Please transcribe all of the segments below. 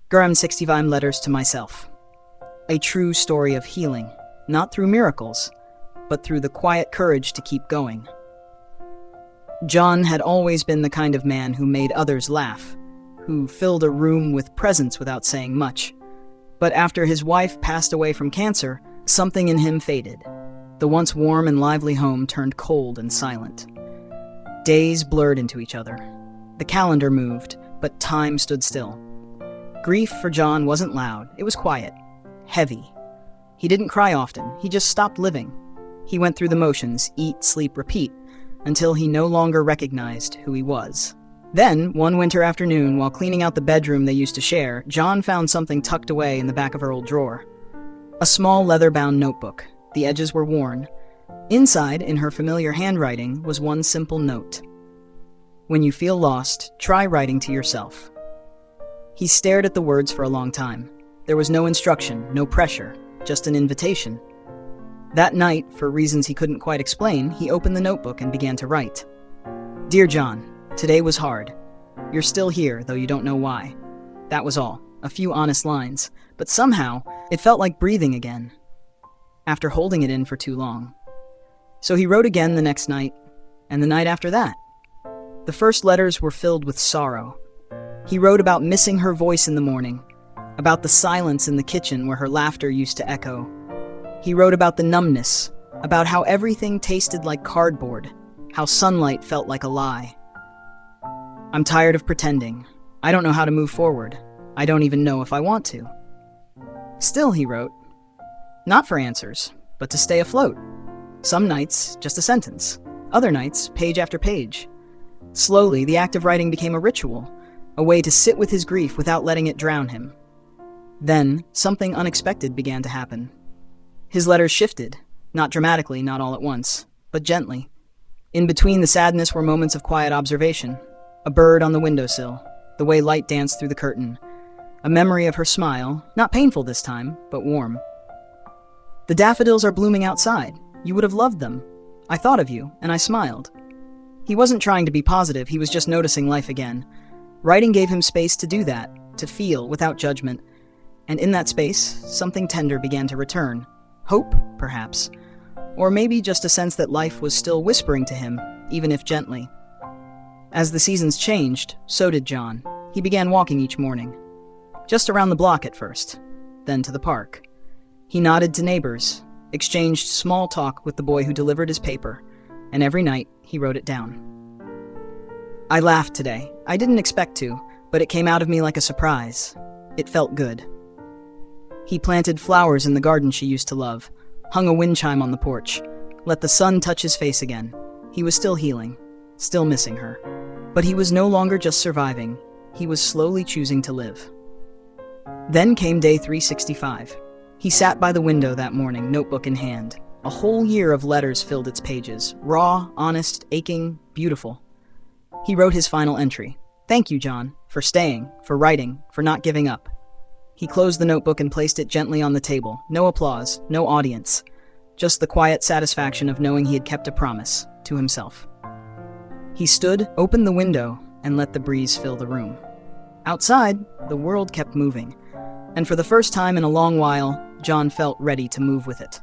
Garam 65 letters to myself. A true story of healing, not through miracles, but through the quiet courage to keep going. John had always been the kind of man who made others laugh, who filled a room with presence without saying much. But after his wife passed away from cancer, something in him faded. The once warm and lively home turned cold and silent. Days blurred into each other. The calendar moved, but time stood still. Grief for John wasn't loud, it was quiet, heavy. He didn't cry often, he just stopped living. He went through the motions, eat, sleep, repeat, until he no longer recognized who he was. Then, one winter afternoon, while cleaning out the bedroom they used to share, John found something tucked away in the back of her old drawer. A small leather-bound notebook. The edges were worn. Inside, in her familiar handwriting, was one simple note. When you feel lost, try writing to yourself. He stared at the words for a long time. There was no instruction, no pressure, just an invitation. That night, for reasons he couldn't quite explain, he opened the notebook and began to write. Dear John, today was hard. You're still here, though you don't know why. That was all. A few honest lines. But somehow, it felt like breathing again, after holding it in for too long. So he wrote again the next night, and the night after that. The first letters were filled with sorrow. He wrote about missing her voice in the morning, about the silence in the kitchen where her laughter used to echo. He wrote about the numbness, about how everything tasted like cardboard, how sunlight felt like a lie. I'm tired of pretending. I don't know how to move forward. I don't even know if I want to. Still, he wrote, not for answers, but to stay afloat. Some nights, just a sentence. Other nights, page after page. Slowly, the act of writing became a ritual, a way to sit with his grief without letting it drown him. Then, something unexpected began to happen. His letters shifted, not dramatically, not all at once, but gently. In between the sadness were moments of quiet observation. A bird on the windowsill, the way light danced through the curtain. A memory of her smile, not painful this time, but warm. The daffodils are blooming outside. You would have loved them. I thought of you, and I smiled. He wasn't trying to be positive, he was just noticing life again. Writing gave him space to do that, to feel without judgment. And in that space, something tender began to return. Hope, perhaps. Or maybe just a sense that life was still whispering to him, even if gently. As the seasons changed, so did John. He began walking each morning. Just around the block at first, then to the park. He nodded to neighbors, exchanged small talk with the boy who delivered his paper, and every night he wrote it down. I laughed today. I didn't expect to, but it came out of me like a surprise. It felt good. He planted flowers in the garden she used to love, hung a wind chime on the porch, let the sun touch his face again. He was still healing, still missing her. But he was no longer just surviving, he was slowly choosing to live. Then came day 365. He sat by the window that morning, notebook in hand. A whole year of letters filled its pages, raw, honest, aching, beautiful. He wrote his final entry. Thank you, John, for staying, for writing, for not giving up. He closed the notebook and placed it gently on the table. No applause, no audience. Just the quiet satisfaction of knowing he had kept a promise to himself. He stood, opened the window, and let the breeze fill the room. Outside, the world kept moving. And for the first time in a long while, John felt ready to move with it.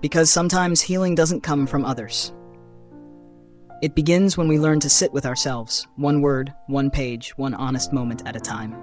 Because sometimes healing doesn't come from others. It begins when we learn to sit with ourselves, one word, one page, one honest moment at a time.